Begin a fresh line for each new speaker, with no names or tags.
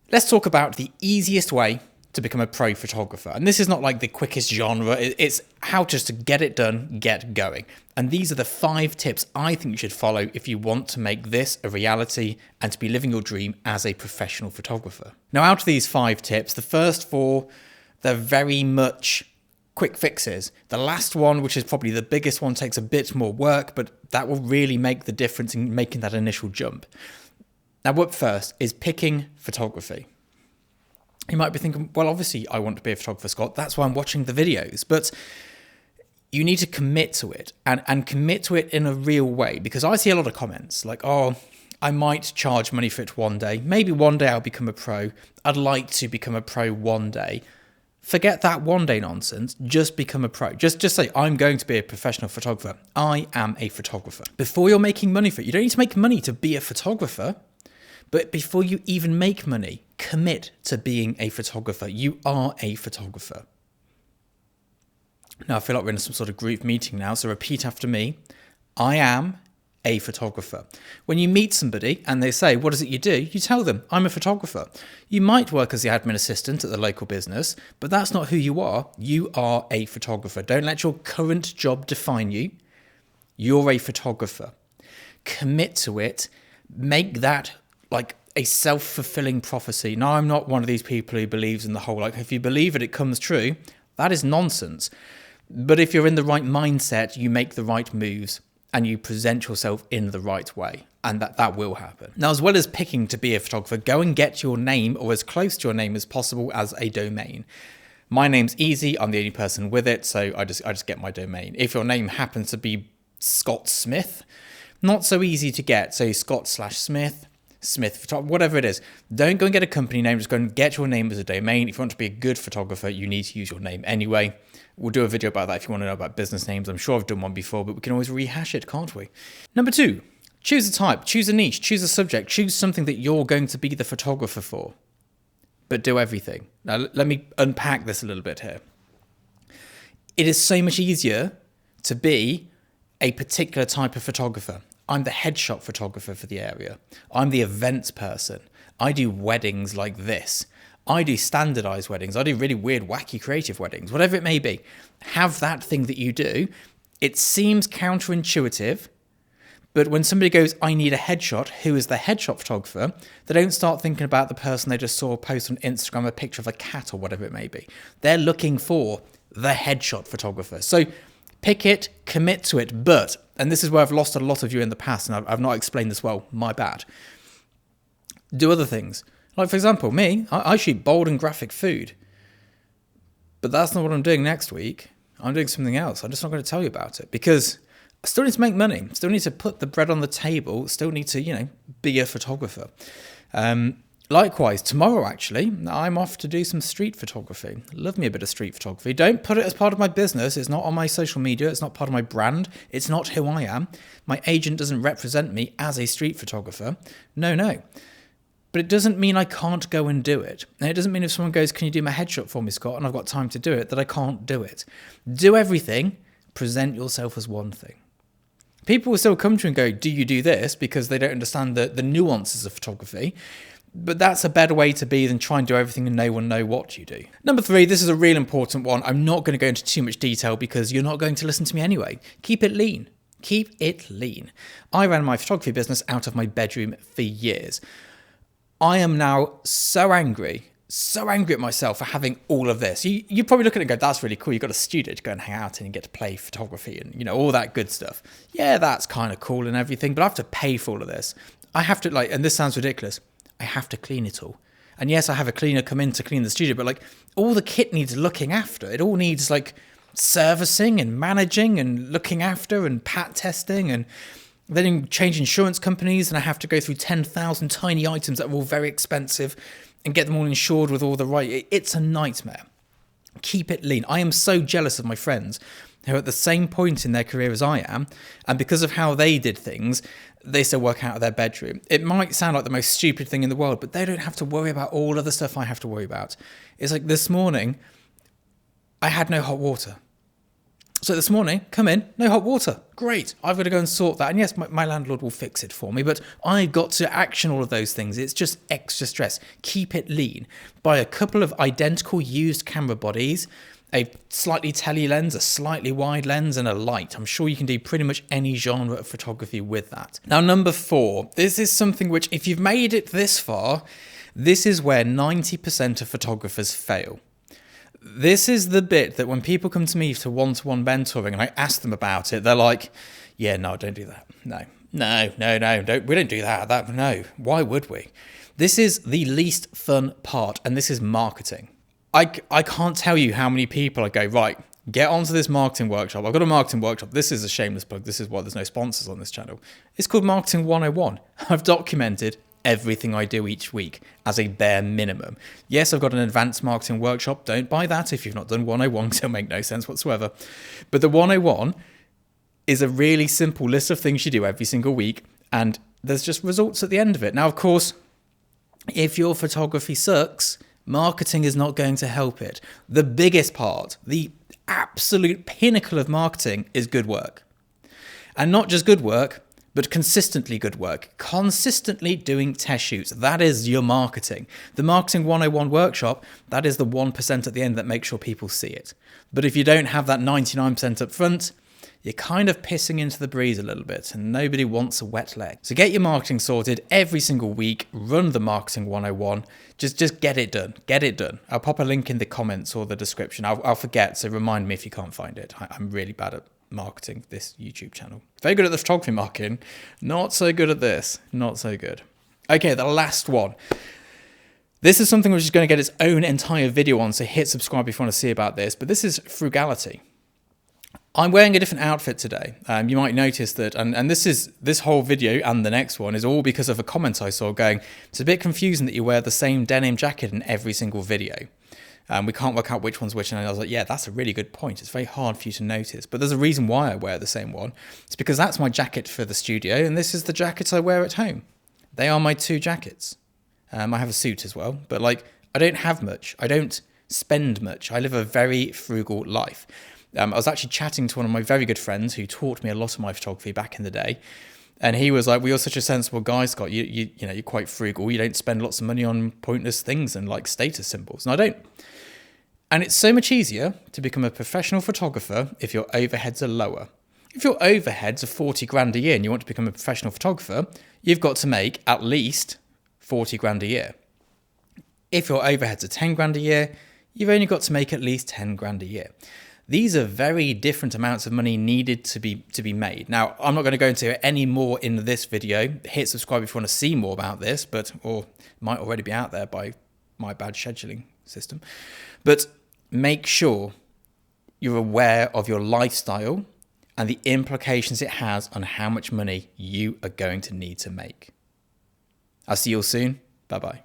Let's talk about the easiest way to become a pro photographer. And this is not like the quickest genre, it's how just to get it done, get going. And these are the 5 tips I think you should follow if you want to make this a reality and to be living your dream as a professional photographer. Now, out of these 5 tips, the first 4, they're very much quick fixes. The last one, which is probably the biggest one, takes a bit more work, but that will really make the difference in making that initial jump. Now, up first is picking photography. You might be thinking, well, obviously I want to be a photographer, Scott. That's why I'm watching the videos. But you need to commit to it and commit to it in a real way, because I see a lot of comments like, oh, I might charge money for it one day. Maybe one day I'll become a pro. I'd like to become a pro one day. Forget that one day nonsense. Just become a pro. Just say, I'm going to be a professional photographer. I am a photographer. Before you're making money for it, you don't need to make money to be a photographer. But before you even make money, commit to being a photographer. You are a photographer. Now, I feel like we're in some sort of group meeting now, so repeat after me. I am a photographer. When you meet somebody and they say, what is it you do? You tell them, I'm a photographer. You might work as the admin assistant at the local business, but that's not who you are. You are a photographer. Don't let your current job define you. You're a photographer. Commit to it. Make that like a self-fulfilling prophecy. Now, I'm not one of these people who believes in the whole, like, if you believe it comes true. That is nonsense. But if you're in the right mindset, you make the right moves and you present yourself in the right way. And that will happen. Now, as well as picking to be a photographer, go and get your name, or as close to your name as possible, as a domain. My name's easy. I'm the only person with it. So I just get my domain. If your name happens to be Scott Smith, not so easy to get. So Scott/Smith. Smith photography, whatever it is. Don't go and get a company name, just go and get your name as a domain. If you want to be a good photographer, you need to use your name anyway. We'll do a video about that if you want to know about business names. I'm sure I've done one before, but we can always rehash it, can't we? Number 2, choose a type, choose a niche, choose a subject, choose something that you're going to be the photographer for. But do everything. Now, let me unpack this a little bit here. It is so much easier to be a particular type of photographer. I'm the headshot photographer for the area. I'm the events person. I do weddings like this. I do standardized weddings. I do really weird, wacky, creative weddings, whatever it may be. Have that thing that you do. It seems counterintuitive, but when somebody goes, I need a headshot, who is the headshot photographer, they don't start thinking about the person they just saw post on Instagram a picture of a cat or whatever it may be. They're looking for the headshot photographer. So pick it, commit to it, but, and this is where I've lost a lot of you in the past, and I've not explained this well, my bad. Do other things. Like, for example, me, I shoot bold and graphic food. But that's not what I'm doing next week. I'm doing something else. I'm just not going to tell you about it because I still need to make money. Still need to put the bread on the table. Still need to, be a photographer. Likewise, tomorrow, actually, I'm off to do some street photography. Love me a bit of street photography. Don't put it as part of my business. It's not on my social media. It's not part of my brand. It's not who I am. My agent doesn't represent me as a street photographer. No. But it doesn't mean I can't go and do it. And it doesn't mean if someone goes, can you do my headshot for me, Scott? And I've got time to do it, that I can't do it. Do everything. Present yourself as one thing. People will still come to you and go, do you do this? Because they don't understand the nuances of photography. But that's a better way to be than try and do everything and no one know what you do. Number 3, this is a real important one. I'm not going to go into too much detail because you're not going to listen to me anyway. Keep it lean. Keep it lean. I ran my photography business out of my bedroom for years. I am now so angry at myself for having all of this. You probably look at it and go, that's really cool. You've got a studio to go and hang out in and get to play photography and, all that good stuff. Yeah, that's kind of cool and everything, but I have to pay for all of this. I have to and this sounds ridiculous, I have to clean it all. And yes, I have a cleaner come in to clean the studio, but all the kit needs looking after. It all needs servicing and managing and looking after and pat testing and then change insurance companies, and I have to go through 10,000 tiny items that are all very expensive and get them all insured with all the right. It's a nightmare. Keep it lean. I am so jealous of my friends who are at the same point in their career as I am, and because of how they did things, they still work out of their bedroom. It might sound like the most stupid thing in the world, but they don't have to worry about all of the stuff I have to worry about. It's like this morning, I had no hot water. So this morning, come in, no hot water. Great. I've got to go and sort that. And yes, my landlord will fix it for me, but I've got to action all of those things. It's just extra stress. Keep it lean. Buy a couple of identical used camera bodies, a slightly tele lens, a slightly wide lens, and a light. I'm sure you can do pretty much any genre of photography with that. Now, number 4, this is something which, if you've made it this far, this is where 90% of photographers fail. This is the bit that when people come to me for one-to-one mentoring and I ask them about it, they're like, yeah, no, don't do that. No, we don't do that. No, why would we? This is the least fun part, and this is marketing. I can't tell you how many people I go, right, get onto this marketing workshop. I've got a marketing workshop. This is a shameless plug. This is why there's no sponsors on this channel. It's called Marketing 101. I've documented everything I do each week as a bare minimum. Yes, I've got an advanced marketing workshop. Don't buy that if you've not done 101, because it'll make no sense whatsoever. But the 101 is a really simple list of things you do every single week, and there's just results at the end of it. Now, of course, if your photography sucks, marketing is not going to help it. The biggest part, the absolute pinnacle of marketing, is good work. And not just good work, but consistently good work. Consistently doing test shoots. That is your marketing. The Marketing 101 workshop, that is the 1% at the end that makes sure people see it. But if you don't have that 99% up front, you're kind of pissing into the breeze a little bit, and nobody wants a wet leg. So get your marketing sorted every single week. Run the Marketing 101. Just get it done. Get it done. I'll pop a link in the comments or the description. I'll forget, so remind me if you can't find it. I'm really bad at marketing this YouTube channel. Very good at the photography marketing. Not so good at this. Not so good. Okay, the last one. This is something which is going to get its own entire video on, so hit subscribe if you want to see about this. But this is frugality. I'm wearing a different outfit today. You might notice that, and this whole video and the next one is all because of a comment I saw going, it's a bit confusing that you wear the same denim jacket in every single video. We can't work out which one's which, and I was like, yeah, that's a really good point. It's very hard for you to notice, but there's a reason why I wear the same one. It's because that's my jacket for the studio, and this is the jacket I wear at home. They are my 2 jackets. I have a suit as well, but like, I don't have much. I don't spend much. I live a very frugal life. I was actually chatting to one of my very good friends who taught me a lot of my photography back in the day. And he was like, well, you're such a sensible guy, Scott. You know, you're quite frugal. You don't spend lots of money on pointless things and like status symbols. And I don't. And it's so much easier to become a professional photographer if your overheads are lower. If your overheads are 40 grand a year and you want to become a professional photographer, you've got to make at least 40 grand a year. If your overheads are 10 grand a year, you've only got to make at least 10 grand a year. These are very different amounts of money needed to be made. Now, I'm not going to go into any more in this video. Hit subscribe if you want to see more about this, or might already be out there by my bad scheduling system. But make sure you're aware of your lifestyle and the implications it has on how much money you are going to need to make. I'll see you all soon. Bye-bye.